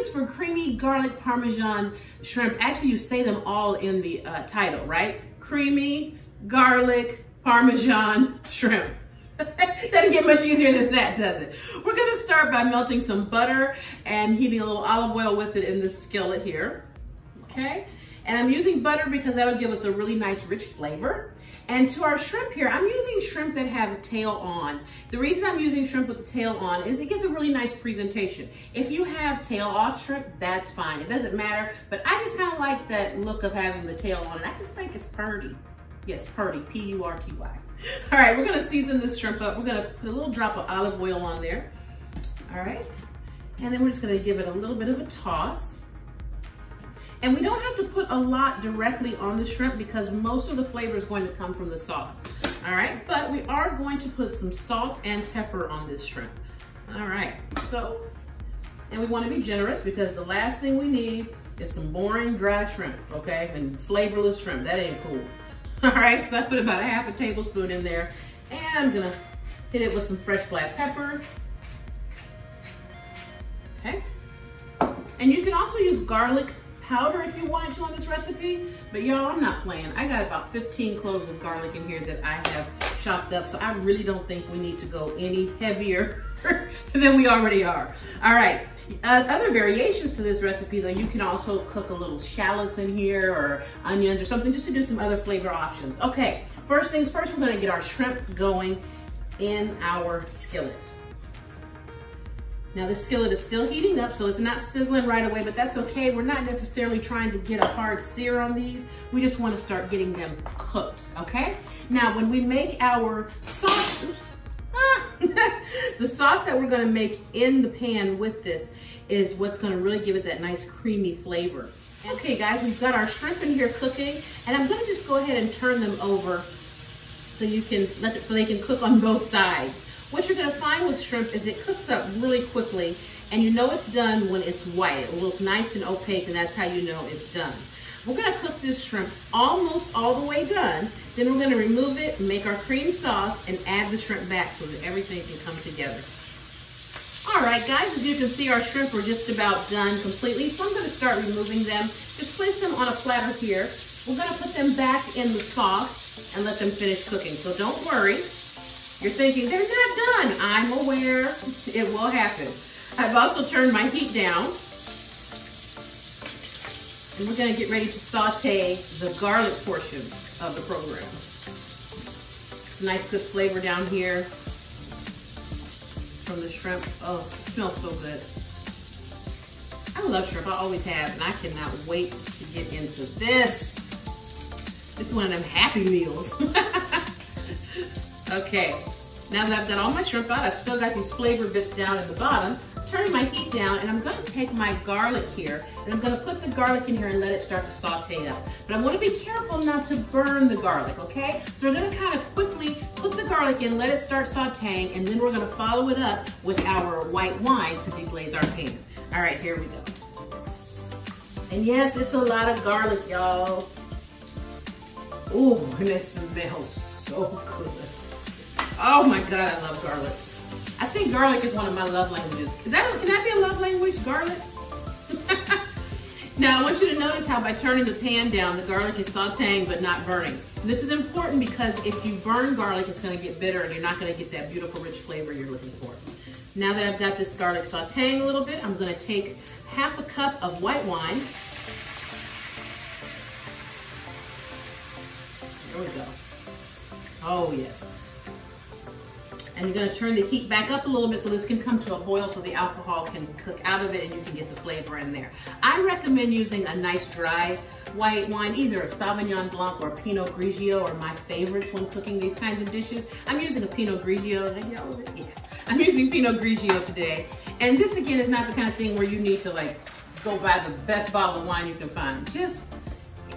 ingredients for creamy garlic Parmesan shrimp, actually you say them all in the title, right? Creamy garlic Parmesan shrimp. Doesn't get much easier than that, does it? We're gonna start by melting some butter and heating a little olive oil with it in this skillet here, okay? And I'm using butter because that'll give us a really nice rich flavor. And to our shrimp here, I'm using shrimp that have a tail on. The reason I'm using shrimp with the tail on is it gives a really nice presentation. If you have tail off shrimp, that's fine. It doesn't matter, but I just kind of like that look of having the tail on. And I just think it's purty. Yes, purty, P-U-R-T-Y. All right, we're gonna season this shrimp up. We're gonna put a little drop of olive oil on there. All right, and then we're just gonna give it a little bit of a toss. And we don't have to put a lot directly on the shrimp because most of the flavor is going to come from the sauce. All right, but we are going to put some salt and pepper on this shrimp. All right, so, and we want to be generous because the last thing we need is some boring dry shrimp, okay? And flavorless shrimp, that ain't cool. All right, so I put about a half a tablespoon in there and I'm gonna hit it with some fresh black pepper. Okay, and you can also use garlic powder if you wanted to on this recipe, but y'all, I'm not playing. I got about 15 cloves of garlic in here that I have chopped up, so I really don't think we need to go any heavier than we already are. All right, other variations to this recipe though, you can also cook a little shallots in here or onions or something just to do some other flavor options. Okay, first things first, we're gonna get our shrimp going in our skillet. Now the skillet is still heating up, so it's not sizzling right away, but that's okay. We're not necessarily trying to get a hard sear on these. We just want to start getting them cooked, okay? Now when we make our sauce, the sauce that we're gonna make in the pan with this is what's gonna really give it that nice creamy flavor. Okay guys, we've got our shrimp in here cooking, and I'm gonna just go ahead and turn them over so you can let it, so they can cook on both sides. What you're gonna find with shrimp is it cooks up really quickly, and you know it's done when it's white. It will look nice and opaque, and that's how you know it's done. We're gonna cook this shrimp almost all the way done. Then we're gonna remove it, make our cream sauce, and add the shrimp back so that everything can come together. All right, guys, as you can see, our shrimp are just about done completely. So I'm gonna start removing them. Just place them on a platter here. We're gonna put them back in the sauce and let them finish cooking. So don't worry. You're thinking, they're not done. I'm aware, it will happen. I've also turned my heat down. And we're gonna get ready to saute the garlic portion of the program. It's a nice good flavor down here from the shrimp. Oh, it smells so good. I love shrimp, I always have, and I cannot wait to get into this. This is one of them happy meals. Okay, now that I've got all my shrimp out, I've still got these flavor bits down at the bottom. Turning my heat down, and I'm gonna take my garlic here, and I'm gonna put the garlic in here and let it start to saute up. But I wanna be careful not to burn the garlic, okay? So we're gonna kind of quickly put the garlic in, let it start sauteing, and then we're gonna follow it up with our white wine to deglaze our pan. All right, here we go. And yes, it's a lot of garlic, y'all. Ooh, and it smells so good. Oh my God, I love garlic. I think garlic is one of my love languages. Can that be a love language, garlic? Now I want you to notice how by turning the pan down, the garlic is sauteing but not burning. And this is important because if you burn garlic, it's gonna get bitter and you're not gonna get that beautiful rich flavor you're looking for. Now that I've got this garlic sauteing a little bit, I'm gonna take half a cup of white wine. There we go. Oh yes. And you're gonna turn the heat back up a little bit so this can come to a boil so the alcohol can cook out of it and you can get the flavor in there. I recommend using a nice dry white wine, either a Sauvignon Blanc or a Pinot Grigio, are my favorites when cooking these kinds of dishes. I'm using a Pinot Grigio, yeah. I'm using Pinot Grigio today. And this again is not the kind of thing where you need to like go buy the best bottle of wine you can find. Just,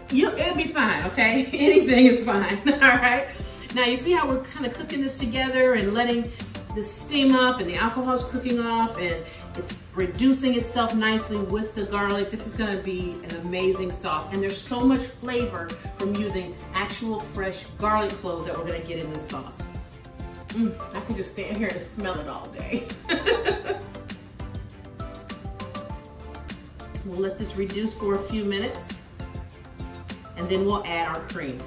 it'll be fine, okay? Anything is fine, all right? Now you see how we're kind of cooking this together and letting this steam up and the alcohol's cooking off and it's reducing itself nicely with the garlic. This is gonna be an amazing sauce, and there's so much flavor from using actual fresh garlic cloves that we're gonna get in this sauce. I can just stand here and smell it all day. We'll let this reduce for a few minutes, and then we'll add our cream.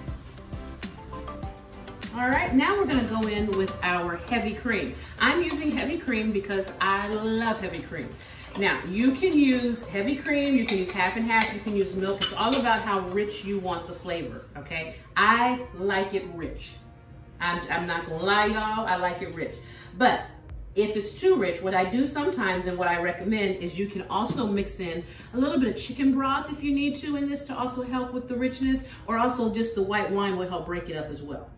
All right, now we're gonna go in with our heavy cream. I'm using heavy cream because I love heavy cream. Now, you can use heavy cream, you can use half and half, you can use milk. It's all about how rich you want the flavor, okay? I like it rich. I'm not gonna lie, y'all, I like it rich. But if it's too rich, what I do sometimes and what I recommend is you can also mix in a little bit of chicken broth if you need to in this to also help with the richness, or also just the white wine will help break it up as well.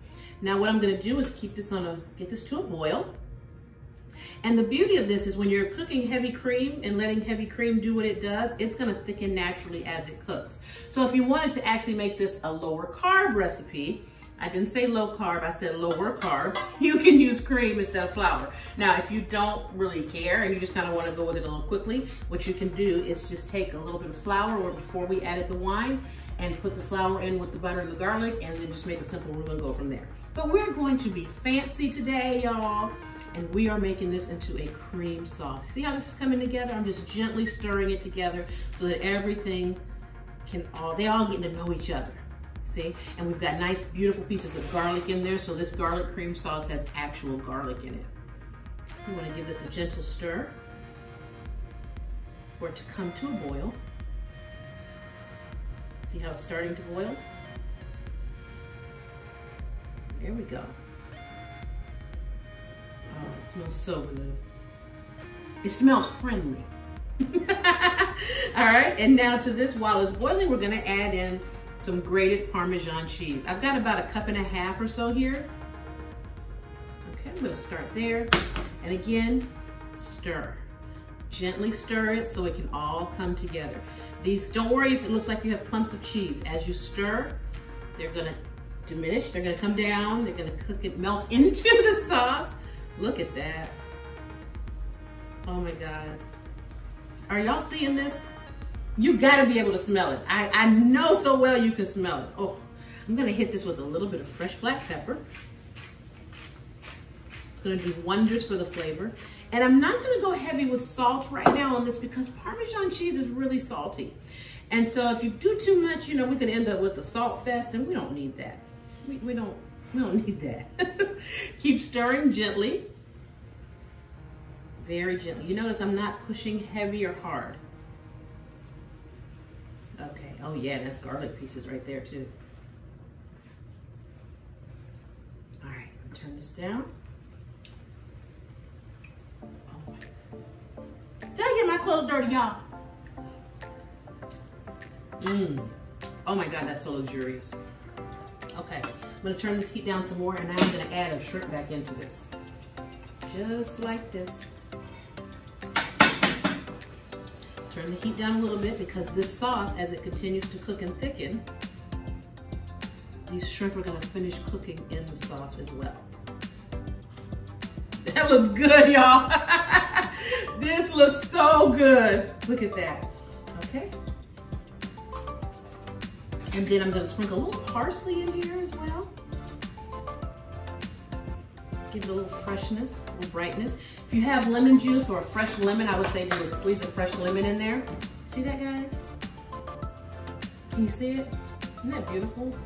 Now what I'm gonna do is get this to a boil. And the beauty of this is when you're cooking heavy cream and letting heavy cream do what it does, it's gonna thicken naturally as it cooks. So if you wanted to actually make this a lower carb recipe, I didn't say low carb, I said lower carb, you can use cream instead of flour. Now, if you don't really care and you just kind of want to go with it a little quickly, what you can do is just take a little bit of flour, or before we added the wine, and put the flour in with the butter and the garlic, and then just make a simple roux and go from there. But we're going to be fancy today, y'all, and we are making this into a cream sauce. See how this is coming together? I'm just gently stirring it together so that everything they all get to know each other. See? And we've got nice, beautiful pieces of garlic in there, so this garlic cream sauce has actual garlic in it. We want to give this a gentle stir for it to come to a boil. See how it's starting to boil? There we go. Oh, it smells so good. It smells friendly. All right, and now to this, while it's boiling, we're gonna add in some grated Parmesan cheese. I've got about 1.5 cups or so here. Okay, I'm gonna start there. And again, stir. Gently stir it so it can all come together. These, don't worry if it looks like you have clumps of cheese. As you stir, they're gonna diminish, they're gonna come down, they're gonna cook it, melt into the sauce. Look at that. Oh my God. Are y'all seeing this? You gotta be able to smell it. I know so well you can smell it. Oh, I'm gonna hit this with a little bit of fresh black pepper. It's gonna do wonders for the flavor. And I'm not gonna go heavy with salt right now on this because Parmesan cheese is really salty. And so if you do too much, you know, we can end up with a salt fest, and we don't need that. We don't need that. Keep stirring gently. Very gently. You notice I'm not pushing heavy or hard. Okay, oh yeah, that's garlic pieces right there too. All right, turn this down. Oh. Did I get my clothes dirty, y'all? Oh my God, that's so luxurious. Okay, I'm gonna turn this heat down some more, and I'm gonna add a shrimp back into this. Just like this. Turn the heat down a little bit because this sauce, as it continues to cook and thicken, these shrimp are gonna finish cooking in the sauce as well. That looks good, y'all. This looks so good. Look at that, okay? And then I'm gonna sprinkle a little parsley in here as well. Give it a little freshness, a little brightness. If you have lemon juice or a fresh lemon, I would say do a squeeze of fresh lemon in there. See that, guys? Can you see it? Isn't that beautiful?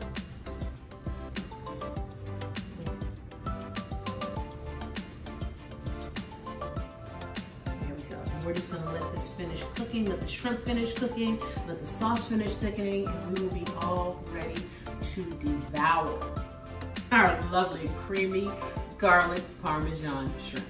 There we go. And we're just gonna let this finish cooking, let the shrimp finish cooking, let the sauce finish thickening, and we will be all ready to devour our lovely creamy garlic Parmesan shrimp.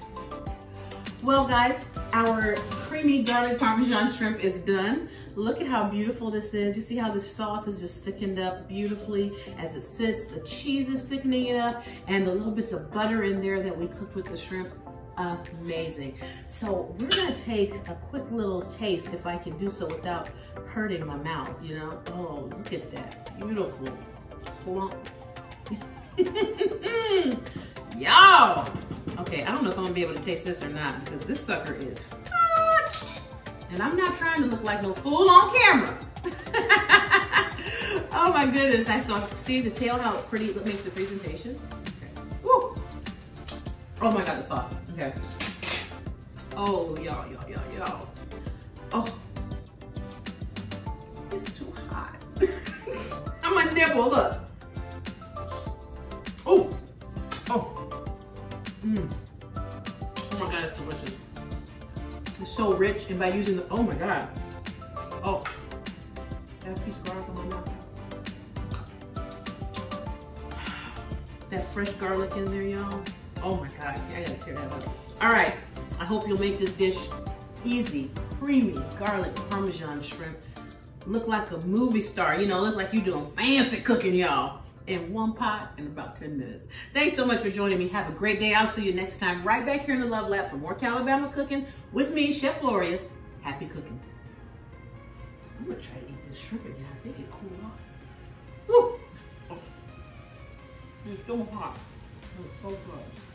Well guys, our creamy garlic Parmesan shrimp is done. Look at how beautiful this is. You see how the sauce is just thickened up beautifully as it sits. The cheese is thickening it up, and the little bits of butter in there that we cooked with the shrimp. Amazing. So we're gonna take a quick little taste, if I can do so without hurting my mouth, you know? Oh, look at that, beautiful plump. Y'all. Okay, I don't know if I'm gonna be able to taste this or not because this sucker is hot. And I'm not trying to look like no fool on camera. Oh my goodness, I saw, see the tail, how pretty it makes the presentation? Okay. Woo. Oh my God, the sauce, okay. Oh, y'all. Oh, well, look. Oh. Oh. Mmm. Oh my God, it's delicious. It's so rich, and by using the, oh my God. Oh. That piece of garlic in my mouth. That fresh garlic in there, y'all. Oh my God, I gotta tear that up. All right, I hope you'll make this dish easy, creamy, garlic Parmesan shrimp. Look like a movie star, you know, look like you're doing fancy cooking, y'all, in one pot in about 10 minutes. Thanks so much for joining me. Have a great day. I'll see you next time right back here in the Love Lab for more Calabama cooking with me, Chef Lorious. Happy cooking. I'm gonna try to eat this shrimp again. I think it cooled off. Woo! Oh. It's so hot. It's so good.